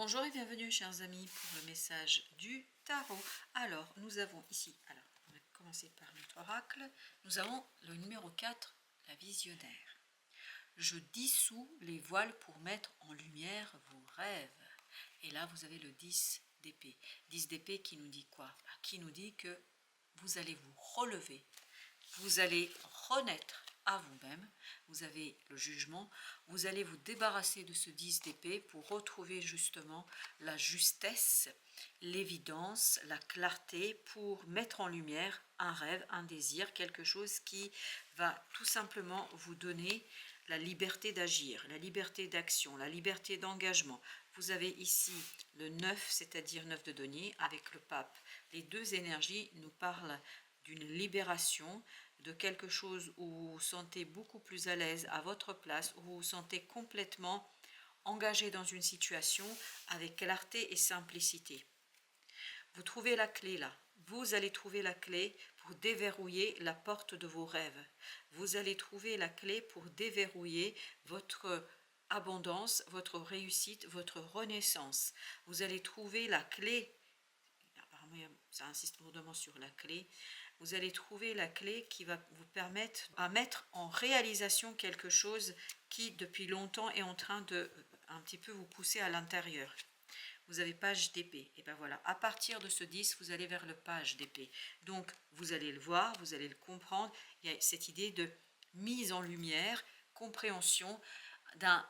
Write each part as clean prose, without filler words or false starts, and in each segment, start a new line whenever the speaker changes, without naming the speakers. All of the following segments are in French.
Bonjour et bienvenue chers amis pour le message du tarot. Alors nous avons ici, on va commencer par notre oracle, nous avons le numéro 4, la visionnaire. Je dissous les voiles pour mettre en lumière vos rêves. Et là vous avez le 10 d'épée. 10 d'épée qui nous dit quoi? Qui nous dit que vous allez vous relever, vous allez renaître à vous-même, vous avez le jugement, vous allez vous débarrasser de ce 10 d'épée pour retrouver justement la justesse, l'évidence, la clarté, pour mettre en lumière un rêve, un désir, quelque chose qui va tout simplement vous donner la liberté d'agir, la liberté d'action, la liberté d'engagement. Vous avez ici le 9, c'est-à-dire 9 de denier avec le pape. Les deux énergies nous parlent d'une libération, de quelque chose où vous vous sentez beaucoup plus à l'aise à votre place, où vous vous sentez complètement engagé dans une situation avec clarté et simplicité. Vous trouvez la clé là. Vous allez trouver la clé pour déverrouiller la porte de vos rêves. Vous allez trouver la clé pour déverrouiller votre abondance, votre réussite, votre renaissance. Vous allez trouver la clé. Apparemment, ça insiste lourdement sur la clé. Vous allez trouver la clé qui va vous permettre à mettre en réalisation quelque chose qui depuis longtemps est en train de un petit peu vous pousser à l'intérieur. Vous avez page d'épée, et bien voilà, à partir de ce 10, vous allez vers le page d'épée. Donc vous allez le voir, vous allez le comprendre, il y a cette idée de mise en lumière, compréhension d'un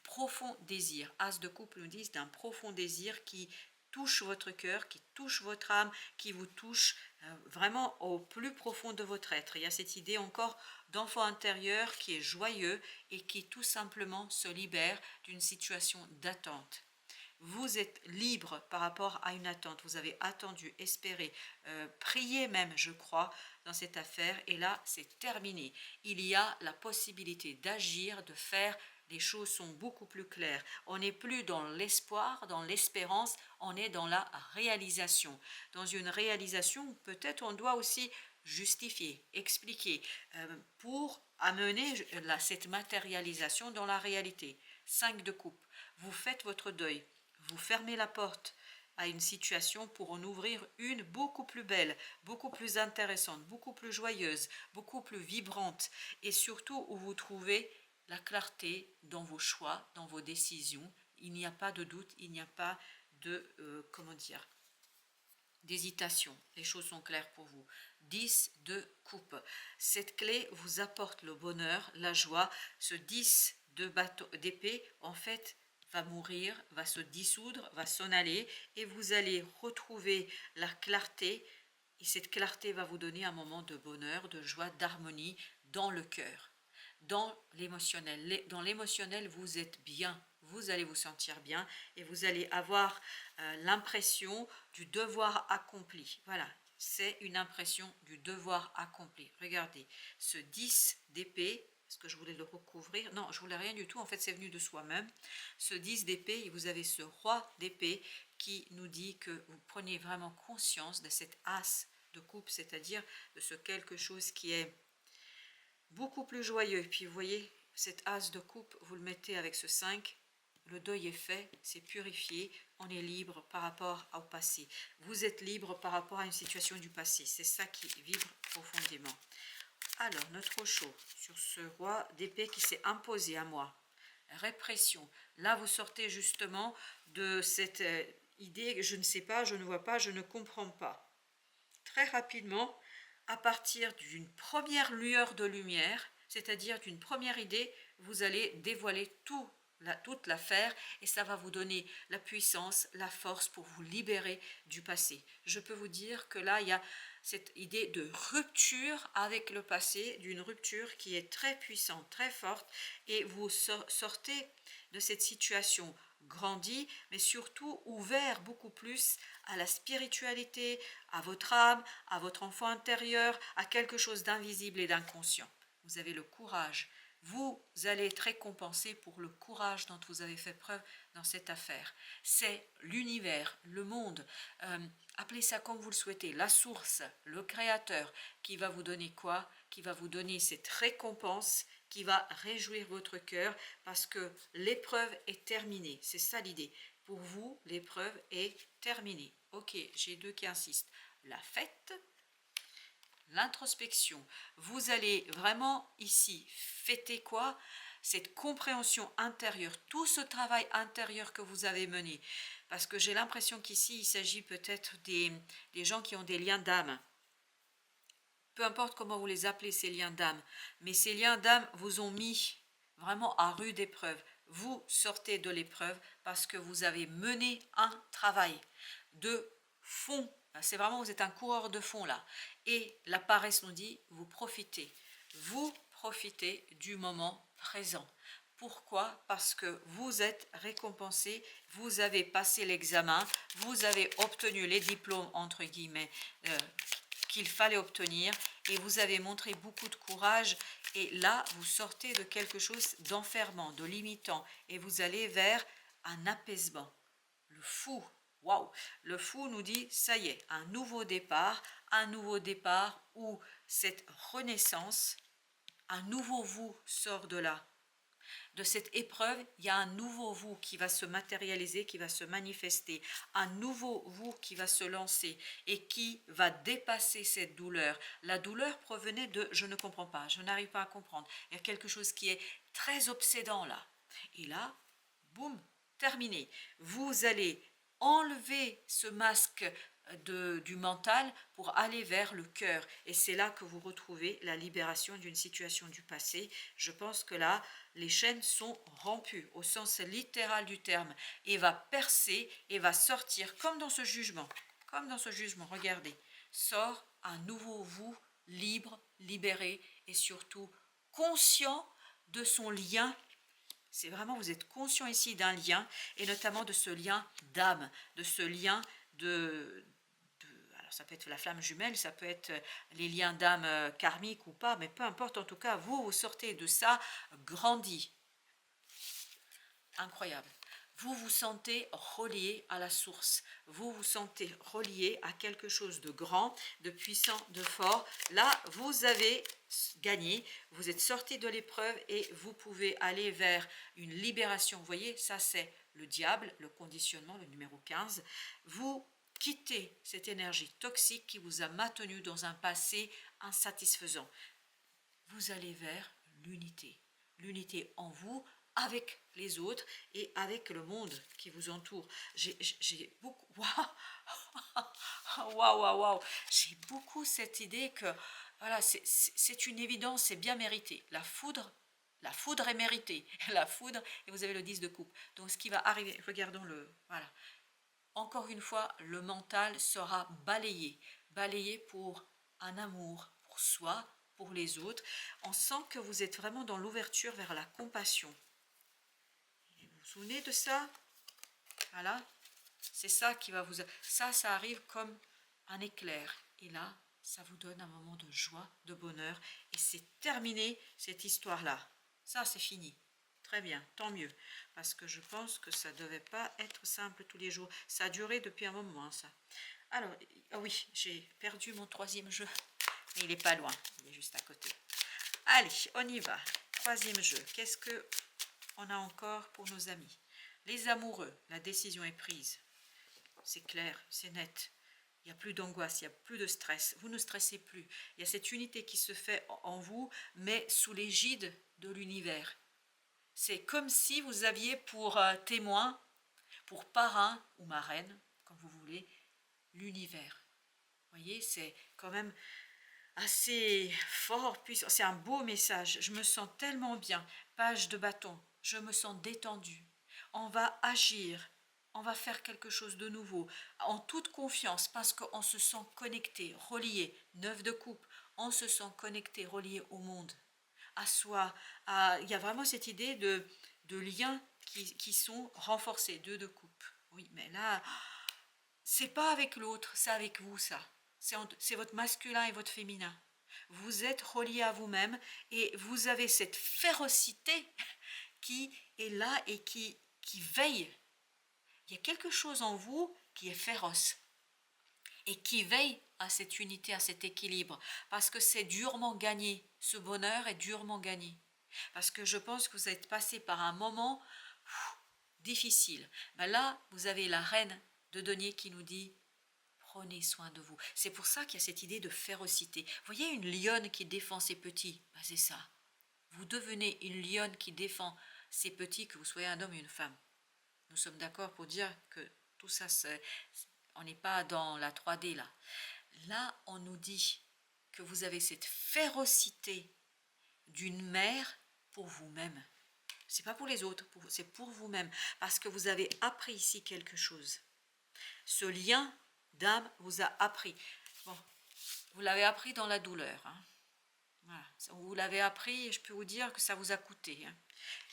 profond désir. As de coupe nous dit d'un profond désir qui touche votre cœur, qui touche votre âme, qui vous touche vraiment au plus profond de votre être. Il y a cette idée encore d'enfant intérieur qui est joyeux et qui tout simplement se libère d'une situation d'attente. Vous êtes libre par rapport à une attente. Vous avez attendu, espéré, prié même, je crois, dans cette affaire. Et là, c'est terminé. Il y a la possibilité d'agir, de faire. Les choses sont beaucoup plus claires. On n'est plus dans l'espoir, dans l'espérance, on est dans la réalisation. Dans une réalisation, peut-être on doit aussi justifier, expliquer, pour amener cette matérialisation dans la réalité. 5 de coupe, vous faites votre deuil, vous fermez la porte à une situation pour en ouvrir une beaucoup plus belle, beaucoup plus intéressante, beaucoup plus joyeuse, beaucoup plus vibrante, et surtout où vous trouvez la clarté dans vos choix, dans vos décisions. Il n'y a pas de doute, il n'y a pas de, d'hésitation. Les choses sont claires pour vous. 10 de coupe. Cette clé vous apporte le bonheur, la joie. Ce 10 d'épée, en fait, va mourir, va se dissoudre, va s'en aller, et vous allez retrouver la clarté. Et cette clarté va vous donner un moment de bonheur, de joie, d'harmonie dans le cœur. Dans l'émotionnel, vous êtes bien, vous allez vous sentir bien et vous allez avoir l'impression du devoir accompli. Voilà, c'est une impression du devoir accompli. Regardez, ce 10 d'épée, est-ce que je voulais le recouvrir? Non, je voulais rien du tout, en fait c'est venu de soi-même. Ce 10 d'épée, et vous avez ce roi d'épée qui nous dit que vous prenez vraiment conscience de cette as de coupe, c'est-à-dire de ce quelque chose qui est beaucoup plus joyeux. Puis vous voyez, cet as de coupe, vous le mettez avec ce 5, le deuil est fait, c'est purifié, on est libre par rapport au passé. Vous êtes libre par rapport à une situation du passé, c'est ça qui vibre profondément. Alors, notre show sur ce roi d'épée qui s'est imposé à moi. Répression. Là, vous sortez justement de cette idée, je ne sais pas, je ne vois pas, je ne comprends pas. Très rapidement, à partir d'une première lueur de lumière, c'est-à-dire d'une première idée, vous allez dévoiler toute l'affaire et ça va vous donner la puissance, la force pour vous libérer du passé. Je peux vous dire que là, il y a cette idée de rupture avec le passé, d'une rupture qui est très puissante, très forte, et vous sortez de cette situation grandi, mais surtout ouvert beaucoup plus à la spiritualité, à votre âme, à votre enfant intérieur, à quelque chose d'invisible et d'inconscient. Vous avez le courage. Vous allez être récompensé pour le courage dont vous avez fait preuve dans cette affaire. C'est l'univers, le monde, appelez ça comme vous le souhaitez, la source, le créateur, qui va vous donner quoi? Qui va vous donner cette récompense qui va réjouir votre cœur parce que l'épreuve est terminée. C'est ça l'idée. Pour vous, l'épreuve est terminée. Ok, j'ai deux qui insistent. La fête, l'introspection. Vous allez vraiment ici fêter quoi? Cette compréhension intérieure, tout ce travail intérieur que vous avez mené. Parce que j'ai l'impression qu'ici, il s'agit peut-être des gens qui ont des liens d'âme. Peu importe comment vous les appelez, ces liens d'âme. Mais ces liens d'âme vous ont mis vraiment à rude épreuve. Vous sortez de l'épreuve parce que vous avez mené un travail de fond. C'est vraiment, vous êtes un coureur de fond là. Et la paresse nous dit, vous profitez. Vous profitez du moment présent. Pourquoi? Parce que vous êtes récompensé, vous avez passé l'examen, vous avez obtenu les diplômes, entre guillemets, qu'il fallait obtenir, et vous avez montré beaucoup de courage, et là, vous sortez de quelque chose d'enfermant, de limitant, et vous allez vers un apaisement. Le fou, waouh! Le fou nous dit, ça y est, un nouveau départ où cette renaissance, un nouveau vous sort de là. De cette épreuve, il y a un nouveau vous qui va se matérialiser, qui va se manifester, un nouveau vous qui va se lancer et qui va dépasser cette douleur. La douleur provenait de « je ne comprends pas, je n'arrive pas à comprendre ». Il y a quelque chose qui est très obsédant là. Et là, boum, terminé. Vous allez enlever ce masque du mental pour aller vers le cœur. Et c'est là que vous retrouvez la libération d'une situation du passé. Je pense que là, les chaînes sont rompues au sens littéral du terme et va percer et va sortir comme dans ce jugement. Comme dans ce jugement, regardez, sort un nouveau vous, libre, libéré et surtout conscient de son lien. C'est vraiment, vous êtes conscient ici d'un lien, et notamment de ce lien d'âme, de ce lien alors ça peut être la flamme jumelle, ça peut être les liens d'âme karmiques ou pas, mais peu importe, en tout cas, vous sortez de ça grandi. Incroyable. Vous vous sentez relié à la source, vous vous sentez relié à quelque chose de grand, de puissant, de fort. Là, vous avez gagné, vous êtes sorti de l'épreuve et vous pouvez aller vers une libération. Vous voyez, ça c'est le diable, le conditionnement, le numéro 15. Vous quittez cette énergie toxique qui vous a maintenu dans un passé insatisfaisant. Vous allez vers l'unité. L'unité en vous, avec les autres et avec le monde qui vous entoure. J'ai beaucoup... Waouh. J'ai beaucoup cette idée que voilà, c'est une évidence, c'est bien mérité. La foudre est méritée. La foudre, et vous avez le 10 de coupe. Donc ce qui va arriver, regardons le... Voilà. Encore une fois, le mental sera balayé. Balayé pour un amour, pour soi, pour les autres. On sent que vous êtes vraiment dans l'ouverture vers la compassion. Vous vous souvenez de ça? Voilà. C'est ça qui va vous... Ça arrive comme un éclair. Et là, ça vous donne un moment de joie, de bonheur. Et c'est terminé, cette histoire-là. Ça, c'est fini. Très bien, tant mieux. Parce que je pense que ça ne devait pas être simple tous les jours. Ça a duré depuis un moment, ça. Alors, ah oui, j'ai perdu mon troisième jeu. Mais il n'est pas loin, il est juste à côté. Allez, on y va. Troisième jeu. Qu'est-ce qu'on a encore pour nos amis? Les amoureux, la décision est prise. C'est clair, c'est net. Il n'y a plus d'angoisse, il n'y a plus de stress. Vous ne stressez plus. Il y a cette unité qui se fait en vous, mais sous l'égide de l'univers. C'est comme si vous aviez pour témoin, pour parrain ou marraine, comme vous voulez, l'univers. Vous voyez, c'est quand même assez fort, puissant. C'est un beau message. Je me sens tellement bien. Page de bâton. Je me sens détendue. On va agir. On va faire quelque chose de nouveau. En toute confiance, parce qu'on se sent connecté, relié. 9 de coupe. On se sent connecté, relié au monde, à soi. Il y a vraiment cette idée de liens qui sont renforcés. 2 de coupe. Oui, mais là, c'est pas avec l'autre, c'est avec vous, ça. C'est votre masculin et votre féminin. Vous êtes reliés à vous-même et vous avez cette férocité qui est là et qui veille. Il y a quelque chose en vous qui est féroce et qui veille à cette unité, à cet équilibre, parce que c'est durement gagné. Ce bonheur est durement gagné. Parce que je pense que vous êtes passé par un moment difficile. Ben là, vous avez la reine de denier qui nous dit prenez soin de vous. C'est pour ça qu'il y a cette idée de férocité. Vous voyez une lionne qui défend ses petits, ben c'est ça. Vous devenez une lionne qui défend ses petits, que vous soyez un homme ou une femme. Nous sommes d'accord pour dire que tout ça, on n'est pas dans la 3D là. Là, on nous dit que vous avez cette férocité d'une mère pour vous-même. C'est pas pour les autres, c'est pour vous-même. Parce que vous avez appris ici quelque chose. Ce lien d'âme vous a appris. Bon, vous l'avez appris dans la douleur. Hein. Voilà. Vous l'avez appris et je peux vous dire que ça vous a coûté. Hein.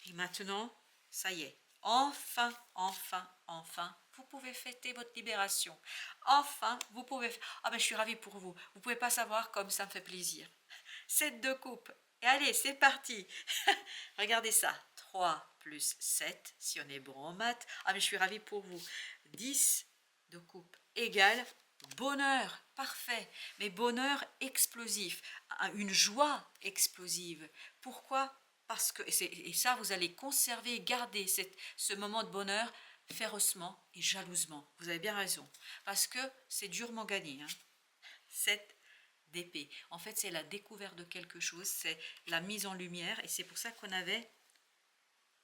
Et maintenant, ça y est. Enfin, enfin, enfin, vous pouvez fêter votre libération. Enfin, vous pouvez... Ah ben, je suis ravie pour vous. Vous pouvez pas savoir comme ça me fait plaisir. 7 de coupe. Et allez, c'est parti. Regardez ça. 3 plus 7, si on est bon en maths. Ah mais je suis ravie pour vous. 10 de coupe égale bonheur. Parfait. Mais bonheur explosif. Une joie explosive. Pourquoi ? Parce que, et ça, vous allez conserver, garder ce moment de bonheur férocement et jalousement. Vous avez bien raison. Parce que c'est durement gagné. Hein. 7 d'épée. En fait, c'est la découverte de quelque chose, c'est la mise en lumière. Et c'est pour ça qu'on avait,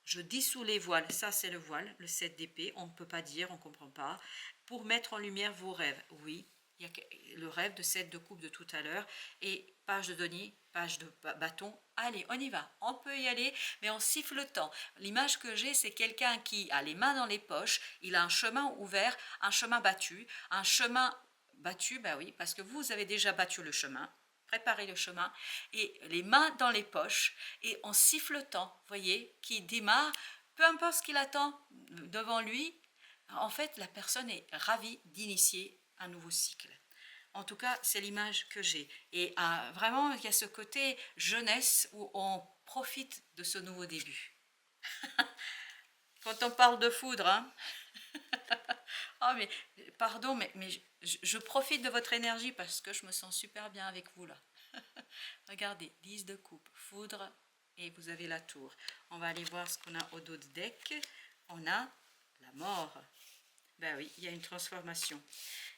je dissous les voiles. Ça, c'est le voile, le 7 d'épée. On ne peut pas dire, on ne comprend pas. Pour mettre en lumière vos rêves. Oui, il y a le rêve de 7 de coupe de tout à l'heure. Et page de denier, page de bâton. Allez, on y va. On peut y aller, mais en sifflotant. L'image que j'ai, c'est quelqu'un qui a les mains dans les poches. Il a un chemin ouvert, un chemin battu, un chemin battu, ben oui, parce que vous avez déjà battu le chemin, préparé le chemin, et les mains dans les poches, et en sifflotant, voyez, qui démarre, peu importe ce qu'il attend devant lui, en fait, la personne est ravie d'initier un nouveau cycle. En tout cas, c'est l'image que j'ai. Et vraiment, il y a ce côté jeunesse où on profite de ce nouveau début. Quand on parle de foudre, hein. Oh, mais pardon, mais je profite de votre énergie parce que je me sens super bien avec vous là. Regardez, 10 de coupe, foudre et vous avez la tour. On va aller voir ce qu'on a au dos de deck. On a la mort. Ben oui, il y a une transformation.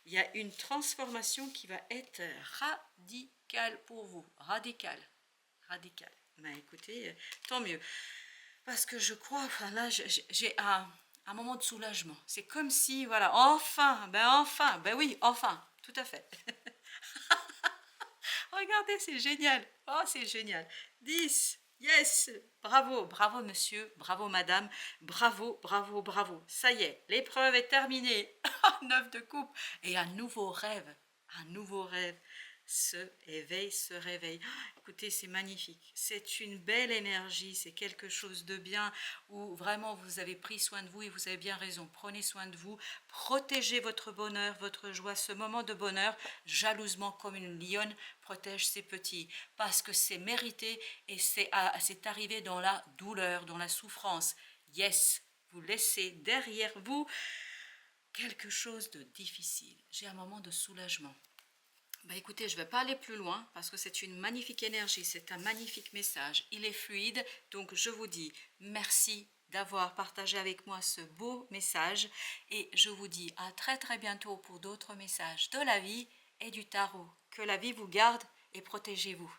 Il y a une transformation qui va être radicale pour vous. Radicale. Radicale. Ben écoutez, tant mieux. Parce que je crois, enfin là, j'ai un moment de soulagement. C'est comme si, voilà, enfin, ben oui, enfin, tout à fait. Regardez, c'est génial. Oh, c'est génial. 10, yes, bravo, bravo monsieur, bravo madame, bravo, bravo, bravo. Ça y est, l'épreuve est terminée. 9 de coupe. Et un nouveau rêve, se éveille, se réveille. Écoutez, c'est magnifique. C'est une belle énergie, c'est quelque chose de bien où vraiment vous avez pris soin de vous et vous avez bien raison. Prenez soin de vous, protégez votre bonheur, votre joie, ce moment de bonheur, jalousement comme une lionne protège ses petits, parce que c'est mérité et c'est arrivé dans la douleur, dans la souffrance. Yes, vous laissez derrière vous quelque chose de difficile. J'ai un moment de soulagement. Bah écoutez, je ne vais pas aller plus loin parce que c'est une magnifique énergie, c'est un magnifique message. Il est fluide, donc je vous dis merci d'avoir partagé avec moi ce beau message et je vous dis à très très bientôt pour d'autres messages de la vie et du tarot. Que la vie vous garde et protégez-vous.